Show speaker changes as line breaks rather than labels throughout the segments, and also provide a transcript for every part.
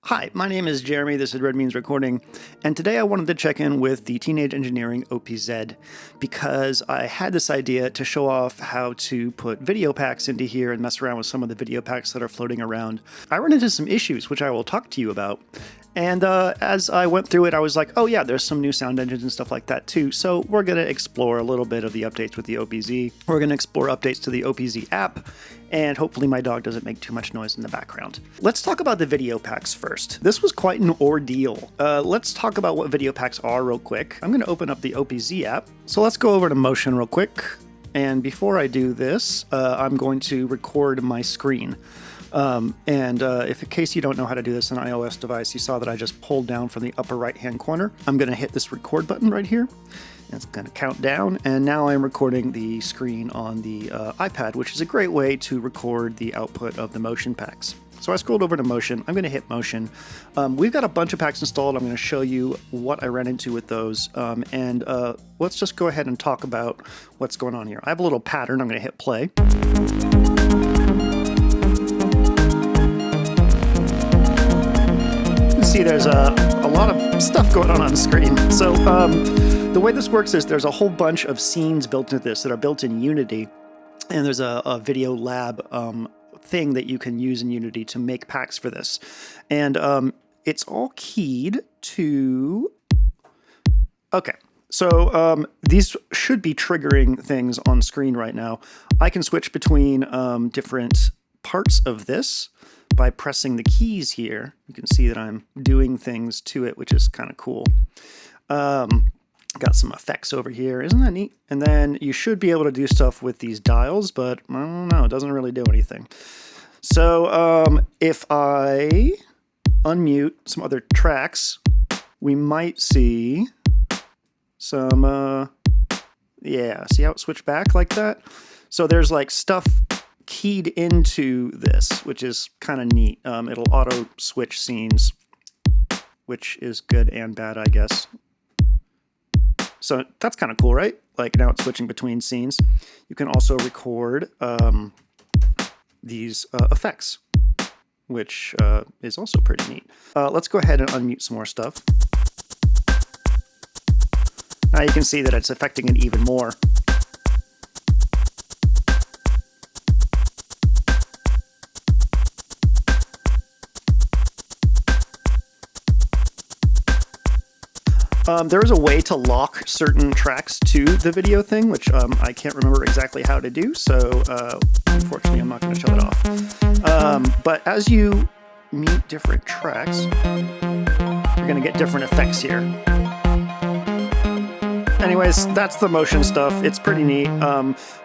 Hi, my name is Jeremy, this is Red Means Recording, and today I wanted to check in with the Teenage Engineering OPZ because I had this idea to show off how to put Videopaks into here and mess around with some of the Videopaks that are floating around. I run into some issues, which I will talk to you about, and as I went through it, I was like, oh yeah, there's some new sound engines and stuff like that too, so we're going to explore a little bit of the updates with the OPZ. We're going to explore updates to the OPZ app, and hopefully my dog doesn't make too much noise in the background. Let's talk about the Videopaks first. This was quite an ordeal. Let's talk about what Videopaks are real quick. I'm going to open up the OPZ app. So let's go over to Motion real quick. And before I do this, I'm going to record my screen. If in case you don't know how to do this on an iOS device, you saw that I just pulled down from the upper right-hand corner. I'm going to hit this record button right here. It's going to count down, and now I'm recording the screen on the iPad, which is a great way to record the output of the Motion packs. So I scrolled over to Motion. I'm going to hit Motion. We've got a bunch of packs installed. I'm going to show you what I ran into with those, let's just go ahead and talk about what's going on here. I have a little pattern. I'm going to hit play. You can see there's a lot of stuff going on screen. So the way this works is there's a whole bunch of scenes built into this that are built in Unity, and there's a video lab thing that you can use in Unity to make packs for this. And it's all keyed to... Okay, so these should be triggering things on screen right now. I can switch between different parts of this by pressing the keys here. You can see that I'm doing things to it, which is kind of cool. Got some effects over here. Isn't that neat? And then you should be able to do stuff with these dials, but I don't know. It doesn't really do anything. So if I unmute some other tracks, we might see some, yeah, see how it switched back like that? So there's like stuff keyed into this, which is kind of neat. It'll auto switch scenes, which is good and bad, I guess. So that's kind of cool, right? Like now it's switching between scenes. You can also record these effects, which is also pretty neat. Let's go ahead and unmute some more stuff. Now you can see that it's affecting it even more. There is a way to lock certain tracks to the video thing, which I can't remember exactly how to do, so unfortunately I'm not going to show it off. But as you mute different tracks, you're going to get different effects here. Anyways, that's the Motion stuff. It's pretty neat.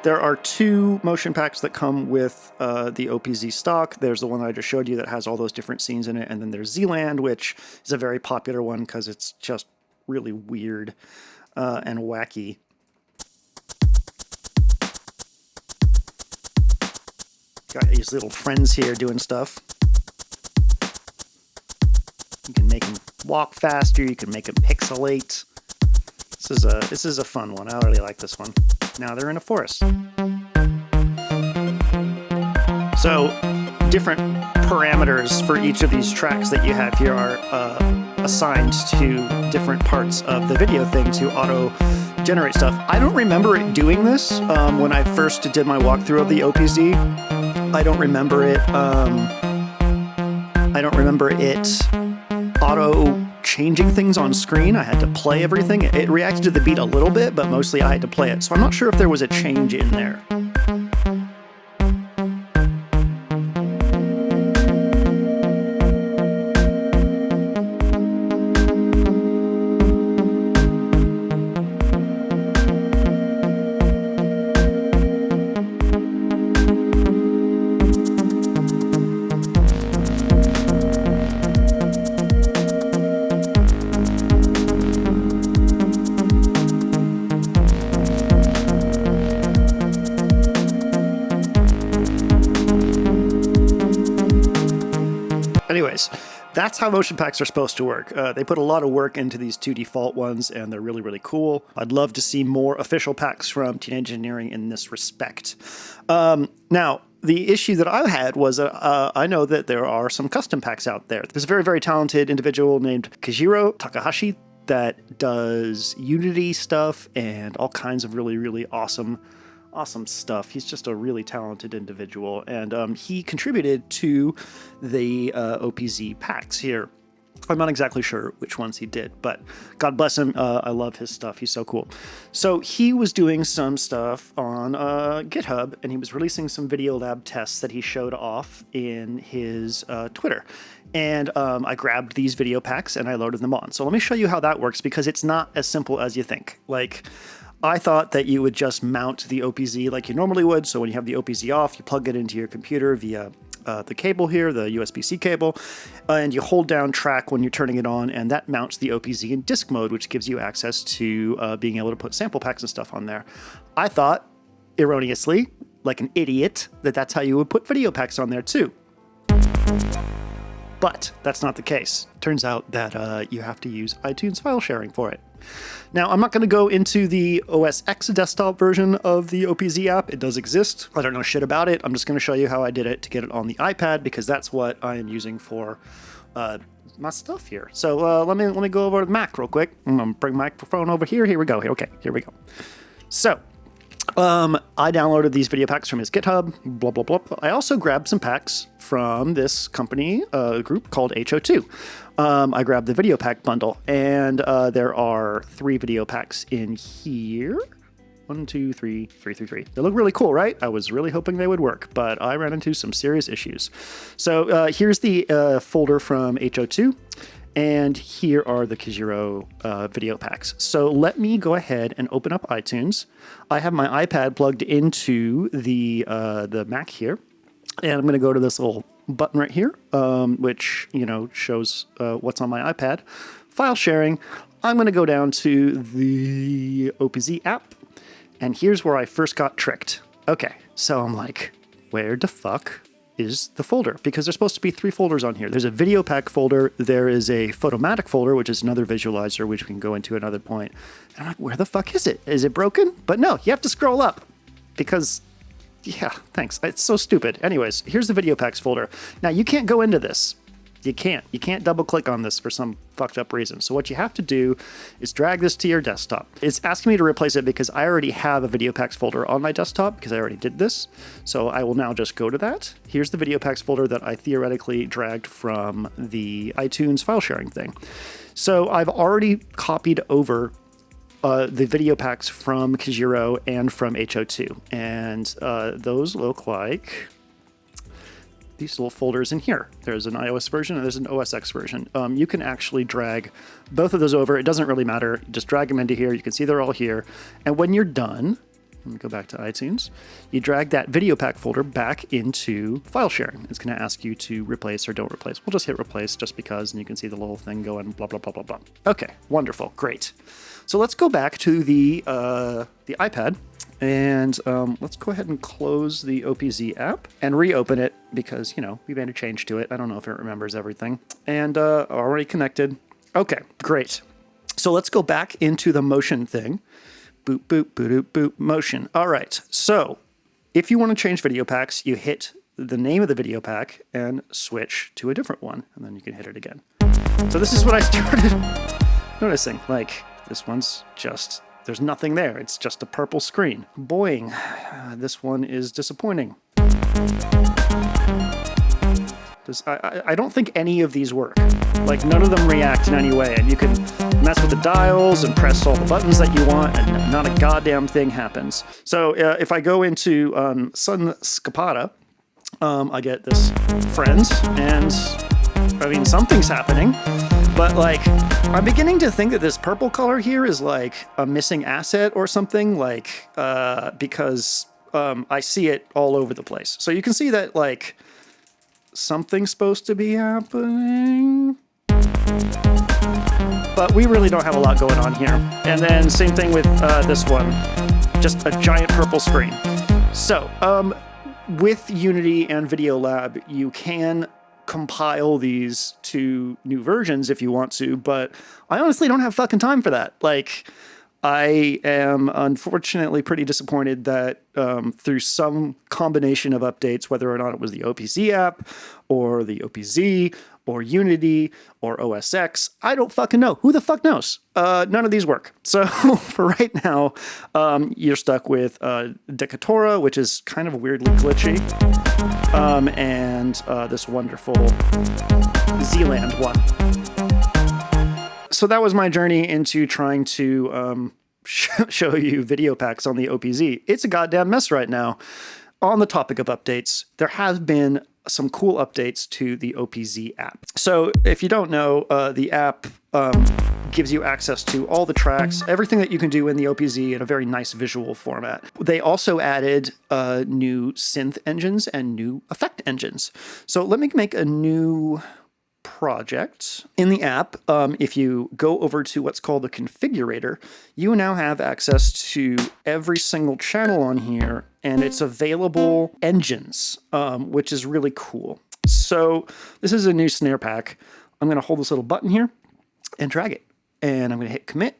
There are two Motion packs that come with the OPZ stock. There's the one that I just showed you that has all those different scenes in it, and then there's Zealand, which is a very popular one because it's just really weird and wacky. Got these little friends here doing stuff. You can make them walk faster. You can make them pixelate. This is a fun one. I really like this one. Now they're in a forest. So different parameters for each of these tracks that you have here are assigned to different parts of the video thing to auto-generate stuff. I don't remember it doing this when I first did my walkthrough of the OPZ. I don't remember it auto-changing things on screen. I had to play everything. It reacted to the beat a little bit, but mostly I had to play it. So I'm not sure if there was a change in there. Anyways, that's how Motion packs are supposed to work. They put a lot of work into these two default ones, and they're really, really cool. I'd love to see more official packs from Teenage Engineering in this respect. Now, the issue that I had was I know that there are some custom packs out there. There's a very, very talented individual named Kajiro Takahashi that does Unity stuff and all kinds of really, really awesome stuff. He's just a really talented individual, and he contributed to the OPZ packs here. I'm not exactly sure which ones he did, but God bless him. I love his stuff. He's so cool. So he was doing some stuff on GitHub, and he was releasing some Videolab tests that he showed off in his Twitter. And I grabbed these Videopaks and I loaded them on. So let me show you how that works, because it's not as simple as you think. Like, I thought that you would just mount the OPZ like you normally would. So when you have the OPZ off, you plug it into your computer via the cable here, the USB-C cable, and you hold down track when you're turning it on, and that mounts the OPZ in disk mode, which gives you access to being able to put sample packs and stuff on there. I thought, erroneously, like an idiot, that that's how you would put Videopaks on there too. But that's not the case. Turns out that you have to use iTunes file sharing for it. Now, I'm not going to go into the OS X desktop version of the OPZ app. It does exist. I don't know shit about it. I'm just going to show you how I did it to get it on the iPad, because that's what I am using for my stuff here. So let me go over to the Mac real quick. I'm going to bring my microphone over here. Here we go. Okay, here we go. So I downloaded these Videopaks from his GitHub, blah, blah, blah. I also grabbed some packs from this company group called HO2. I grabbed the Videopak bundle, and there are 3 Videopaks in here. 1, 2, 3. They look really cool, right? I was really hoping they would work, but I ran into some serious issues. So here's the folder from HO2. And here are the Kajiro Videopaks. So let me go ahead and open up iTunes. I have my iPad plugged into the Mac here, and I'm going to go to this little button right here, which shows what's on my iPad. File sharing. I'm going to go down to the OPZ app, and here's where I first got tricked. Okay, so I'm like, where the fuck is the folder? Because there's supposed to be 3 folders on here. There's a Videopak folder, there is a Photomatic folder, which is another visualizer, which we can go into another point. And I'm like, where the fuck is it? Is it broken? But no, you have to scroll up, because, yeah, thanks. It's so stupid. Anyways, here's the Videopaks folder. Now, you can't go into this. You can't double click on this for some fucked up reason. So what you have to do is drag this to your desktop. It's asking me to replace it because I already have a Videopaks folder on my desktop, because I already did this. So I will now just go to that. Here's the Videopaks folder that I theoretically dragged from the iTunes file sharing thing. So I've already copied over the Videopaks from Kajiro and from HO2. And those look like these little folders in here. There's an iOS version and there's an OS X version. You can actually drag both of those over. It doesn't really matter. Just drag them into here. You can see they're all here. And when you're done, let me go back to iTunes. You drag that Videopak folder back into file sharing. It's going to ask you to replace or don't replace. We'll just hit replace just because, and you can see the little thing going blah, blah, blah, blah, blah. Okay, wonderful, great. So let's go back to the iPad. And let's go ahead and close the OPZ app and reopen it, because, we made a change to it. I don't know if it remembers everything. And already connected. Okay, great. So let's go back into the motion thing. Boop, boop, boop, boop, boop, motion. All right, so if you want to change Videopaks, you hit the name of the Videopak and switch to a different one, and then you can hit it again. So this is what I started noticing. Like, this one's just... there's nothing there. It's just a purple screen. Boing. This one is disappointing. I don't think any of these work. Like, none of them react in any way. And you can mess with the dials and press all the buttons that you want, and not a goddamn thing happens. So if I go into Sun Scapada, I get this friends, and I mean, something's happening. But, like, I'm beginning to think that this purple color here is, like, a missing asset or something, like, because I see it all over the place. So you can see that, like, something's supposed to be happening. But we really don't have a lot going on here. And then same thing with this one. Just a giant purple screen. So, with Unity and Videolab, you can compile these to new versions if you want to, but I honestly don't have fucking time for that. Like, I am unfortunately pretty disappointed that through some combination of updates, whether or not it was the OPZ app or the OPZ or Unity or OS X, I don't fucking know. Who the fuck knows? None of these work. So for right now, you're stuck with Decatura, which is kind of weirdly glitchy, and this wonderful Zealand one. So that was my journey into trying to show you Videopaks on the OPZ. It's a goddamn mess right now. On the topic of updates, there have been some cool updates to the OPZ app. So if you don't know, the app gives you access to all the tracks, everything that you can do in the OPZ in a very nice visual format. They also added new synth engines and new effect engines. So let me make a new project. In the app, if you go over to what's called the configurator, you now have access to every single channel on here, and it's available engines, which is really cool. So this is a new snare pack. I'm going to hold this little button here and drag it, and I'm going to hit commit,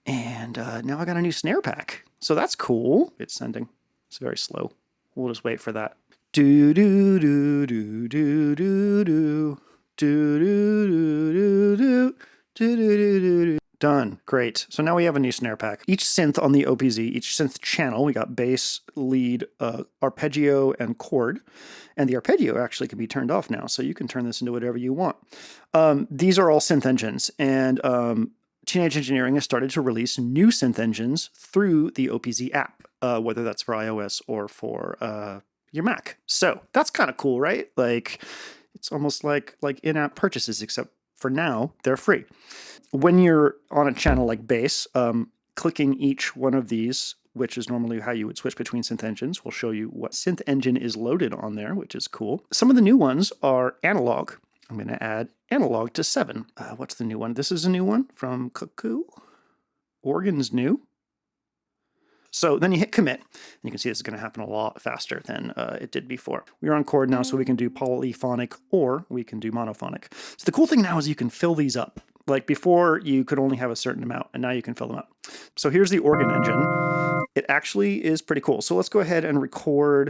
and now I got a new snare pack. So that's cool. It's sending. It's very slow. We'll just wait for that. Do do do do do do do. Done. Great. So now we have a new snare pack. Each synth on the OPZ, each synth channel, we got bass, lead, arpeggio, and chord. And the arpeggio actually can be turned off now, so you can turn this into whatever you want. These are all synth engines, and Teenage Engineering has started to release new synth engines through the OPZ app, whether that's for iOS or for your Mac. So that's kind of cool, right? Like, it's almost like in-app purchases, except for now, they're free. When you're on a channel like bass, clicking each one of these, which is normally how you would switch between synth engines, will show you what synth engine is loaded on there, which is cool. Some of the new ones are analog. I'm going to add analog to 7. What's the new one? This is a new one from Cuckoo. Organ's new. So then you hit commit, and you can see this is going to happen a lot faster than it did before. We're on chord now, so we can do polyphonic or we can do monophonic. So the cool thing now is you can fill these up. Like before, you could only have a certain amount, and now you can fill them up. So here's the organ engine. It actually is pretty cool. So let's go ahead and record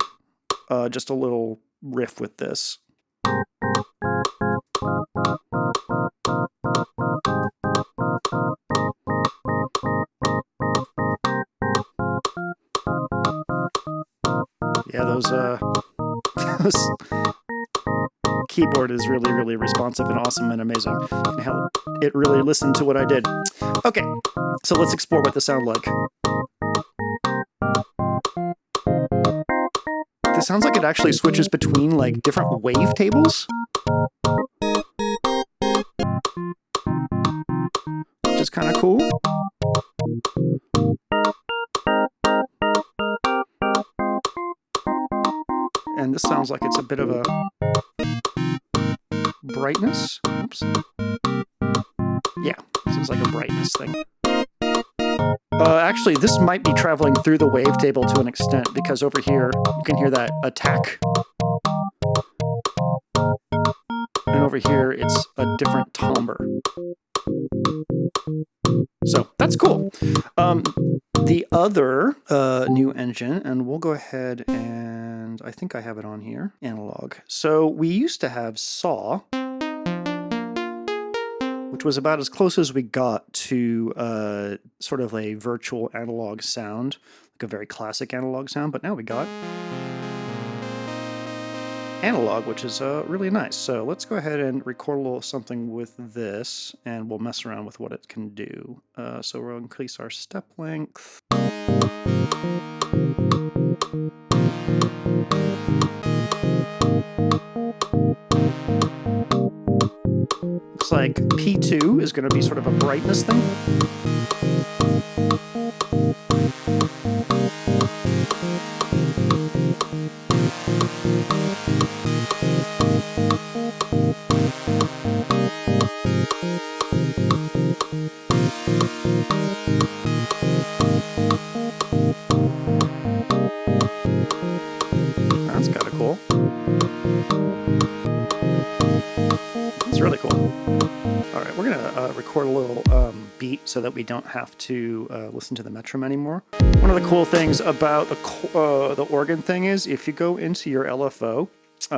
just a little riff with this. Yeah, those keyboard is really, really responsive and awesome and amazing. And how it really listened to what I did. Okay, so let's explore what this sounds like. This sounds like it actually switches between like different wavetables, which is kind of cool. And this sounds like it's a bit of a brightness. Oops. Yeah, this is like a brightness thing. Actually, this might be traveling through the wavetable to an extent, because over here you can hear that attack. And over here it's a different timbre. So that's cool. The other new engine, and we'll go ahead and I think I have it on here, analog. So we used to have Saw, which was about as close as we got to sort of a virtual analog sound, like a very classic analog sound, but now we got analog, which is really nice. So let's go ahead and record a little something with this, and we'll mess around with what it can do. So we'll increase our step length. Looks like P2 is going to be sort of a brightness thing. That's kind of cool. It's really cool. All right, we're gonna record a little beat so that we don't have to listen to the metronome anymore. One of the cool things about the organ thing is if you go into your LFO,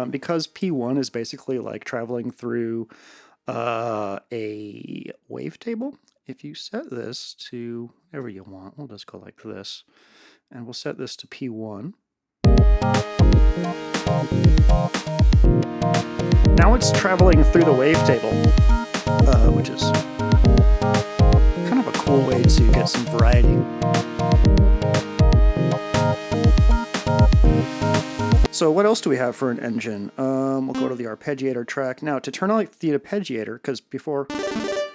because P1 is basically like traveling through a wavetable. If you set this to whatever you want, we'll just go like this, and we'll set this to P1. Now it's traveling through the wavetable, which is kind of a cool way to get some variety. So what else do we have for an engine? We'll go to the arpeggiator track. Now to turn on the arpeggiator, because before,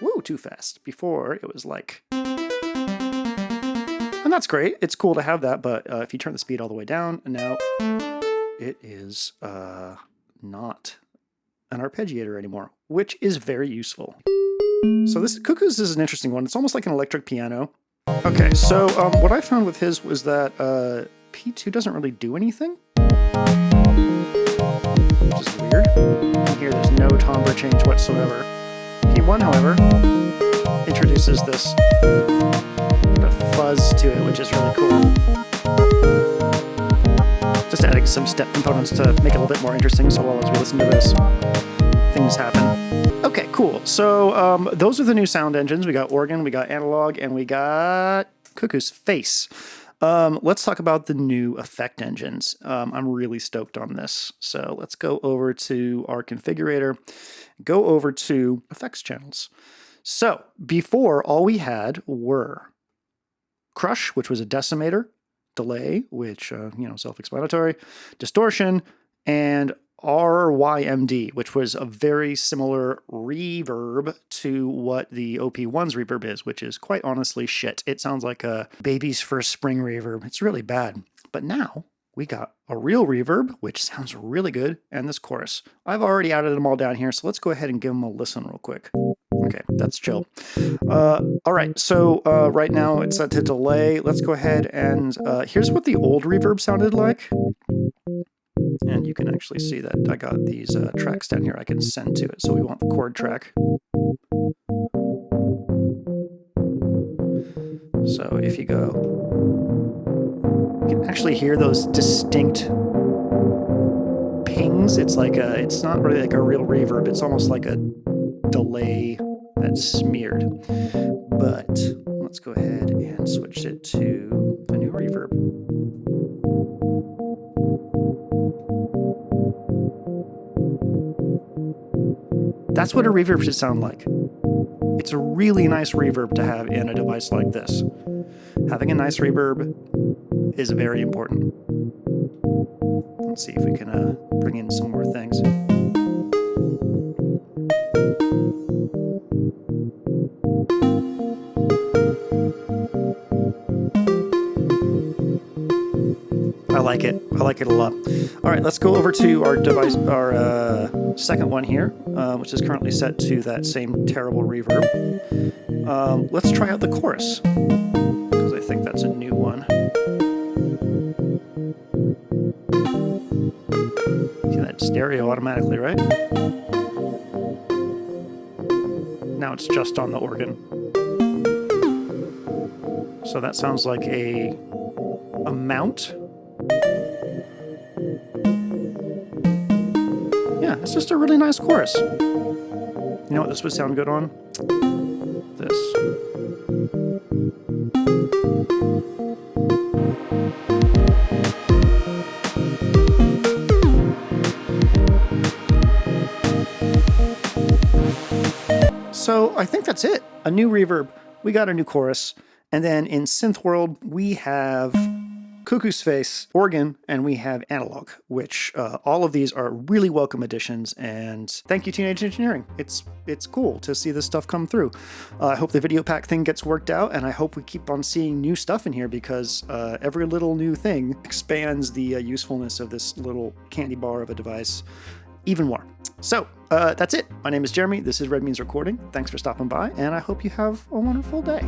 whoa, too fast. Before it was like, and that's great. It's cool to have that, but if you turn the speed all the way down, now it is not an arpeggiator anymore, which is very useful. So this Cuckoo's is an interesting one. It's almost like an electric piano. Okay, so what I found with his was that P2 doesn't really do anything, which is weird. And here there's no timbre change whatsoever. P1, however, introduces this bit of fuzz to it, which is really cool. Just adding some step components to make it a little bit more interesting, so while as we listen to this, things happen. Okay, cool. So those are the new sound engines. We got organ, we got analog, and we got Cuckoo's face. Let's talk about the new effect engines. I'm really stoked on this. So let's go over to our configurator, go over to effects channels. So before, all we had were crush, which was a decimator, delay, which, self-explanatory, distortion, and RYMD, which was a very similar reverb to what the OP1's reverb is, which is quite honestly shit. It sounds like a baby's first spring reverb. It's really bad. But now we got a real reverb, which sounds really good, and this chorus. I've already added them all down here, so let's go ahead and give them a listen real quick. Okay, that's chill. All right, so right now it's set to delay. Let's go ahead and here's what the old reverb sounded like. And you can actually see that I got these tracks down here I can send to it. So we want the chord track. So if you go, you can actually hear those distinct pings. It's like it's not really like a real reverb. It's almost like a delay that's smeared. But let's go ahead and switch it to the new reverb. That's what a reverb should sound like. It's a really nice reverb to have in a device like this. Having a nice reverb is very important. Let's see if we can bring in some more things. I like it. I like it a lot. All right, let's go over to our device, our second one here, which is currently set to that same terrible reverb. Let's try out the chorus, because I think that's a new one. See that stereo automatically, right? Now it's just on the organ. So that sounds like a mount. Yeah, it's just a really nice chorus. You know what this would sound good on? This. So I think that's it. A new reverb. We got a new chorus. And then in synth world, we have Cuckoo's face, organ, and we have analog, which all of these are really welcome additions, and thank you, Teenage Engineering. It's cool to see this stuff come through. I hope the Videopak thing gets worked out, and I hope we keep on seeing new stuff in here, because every little new thing expands the usefulness of this little candy bar of a device even more. So that's it. My name is Jeremy. This is Red Means Recording. Thanks for stopping by, and I hope you have a wonderful day.